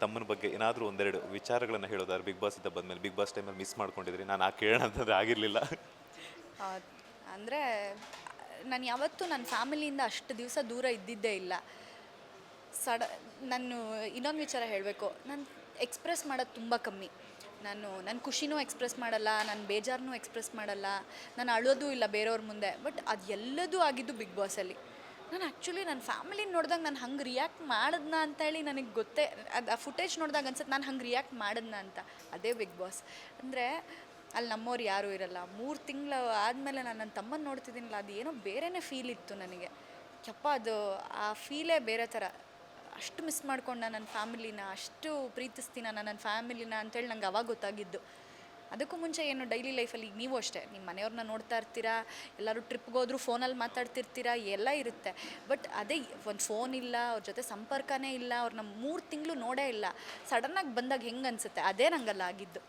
ತಮ್ಮನ ಬಗ್ಗೆ ಏನಾದರೂ ಒಂದೆರಡು ವಿಚಾರಗಳನ್ನು ಹೇಳೋದಾದ್ರೆ ಬಿಗ್ ಬಾಸಿಂದ ಬಂದಮೇಲೆ ಬಿಗ್ ಬಾಸ್ ಟೈಮಲ್ಲಿ ಮಿಸ್ ಮಾಡ್ಕೊಂಡಿದ್ರಿ, ನಾನು ಕೇಳೋಣ ಅಂತಂದರೆ ಆಗಿರಲಿಲ್ಲ. ಅಂದರೆ ನಾನು ಯಾವತ್ತೂ ನನ್ನ ಫ್ಯಾಮಿಲಿಯಿಂದ ಅಷ್ಟು ದಿವಸ ದೂರ ಇದ್ದಿದ್ದೇ ಇಲ್ಲ. ನಾನು ಇನ್ನೊಂದು ವಿಚಾರ ಹೇಳಬೇಕು, ನಾನು ಎಕ್ಸ್ಪ್ರೆಸ್ ಮಾಡೋದು ತುಂಬ ಕಮ್ಮಿ. ನನ್ನ ಖುಷಿನೂ ಎಕ್ಸ್ಪ್ರೆಸ್ ಮಾಡಲ್ಲ, ನನ್ನ ಬೇಜಾರನ್ನೂ ಎಕ್ಸ್ಪ್ರೆಸ್ ಮಾಡಲ್ಲ, ನಾನು ಅಳೋದು ಇಲ್ಲ ಬೇರೆಯವ್ರ ಮುಂದೆ. ಬಟ್ ಅದು ಎಲ್ಲದೂ ಆಗಿದ್ದು ಬಿಗ್ ಬಾಸಲ್ಲಿ. ನಾನು ಆ್ಯಕ್ಚುಲಿ ನನ್ನ ಫ್ಯಾಮಿಲಿನ ನೋಡಿದಾಗ ನಾನು ಹಂಗೆ ರಿಯಾಕ್ಟ್ ಮಾಡಿದ್ನ ಅಂತೇಳಿ ನನಗೆ ಗೊತ್ತೇ, ಅದು ಆ ಫುಟೇಜ್ ನೋಡಿದಾಗ ಅನ್ಸುತ್ತೆ ನಾನು ಹಂಗೆ ರಿಯಾಕ್ಟ್ ಮಾಡಿದ್ನ ಅಂತ. ಅದೇ ಬಿಗ್ ಬಾಸ್ ಅಂದರೆ ಅಲ್ಲಿ ನಮ್ಮವ್ರು ಯಾರೂ ಇರಲ್ಲ. 3 ತಿಂಗಳು ಆದಮೇಲೆ ನಾನು ನನ್ನ ತಮ್ಮನ ನೋಡ್ತಿದ್ದೀನಲ್ಲ, ಅದು ಏನೋ ಬೇರೆಯೇ ಫೀಲ್ ಇತ್ತು ನನಗೆ. ಯಪ್ಪ, ಅದು ಆ ಫೀಲೇ ಬೇರೆ ಥರ. ಅಷ್ಟು ಮಿಸ್ ಮಾಡ್ಕೊಂಡೆ ನನ್ನ ಫ್ಯಾಮಿಲಿನ, ಅಷ್ಟು ಪ್ರೀತಿಸ್ತೀನಿ ನಾನು ನನ್ನ ಫ್ಯಾಮಿಲಿನ ಅಂತೇಳಿ ನಂಗೆ ಅವಾಗ ಗೊತ್ತಾಗಿದ್ದು. ಅದಕ್ಕೂ ಮುಂಚೆ ಏನು ಡೈಲಿ ಲೈಫಲ್ಲಿ ಈಗ ನೀವು ಅಷ್ಟೇ ನಿಮ್ಮ ಮನೆಯವ್ರನ್ನ ನೋಡ್ತಾ ಇರ್ತೀರಾ, ಎಲ್ಲರೂ ಟ್ರಿಪ್ಗೆ ಹೋದ್ರು ಫೋನಲ್ಲಿ ಮಾತಾಡ್ತಿರ್ತೀರಾ, ಎಲ್ಲ ಇರುತ್ತೆ. ಬಟ್ ಅದೇ ಒಂದು ಫೋನ್ ಇಲ್ಲ, ಅವ್ರ ಜೊತೆ ಸಂಪರ್ಕನೇ ಇಲ್ಲ, ಅವ್ರನ್ನ 3 ತಿಂಗಳು ನೋಡೇ ಇಲ್ಲ. ಸಡನ್ನಾಗಿ ಬಂದಾಗ ಹೆಂಗೆ ಅನಿಸುತ್ತೆ, ಅದೇ ನಂಗಲ್ಲ ಆಗಿದ್ದು.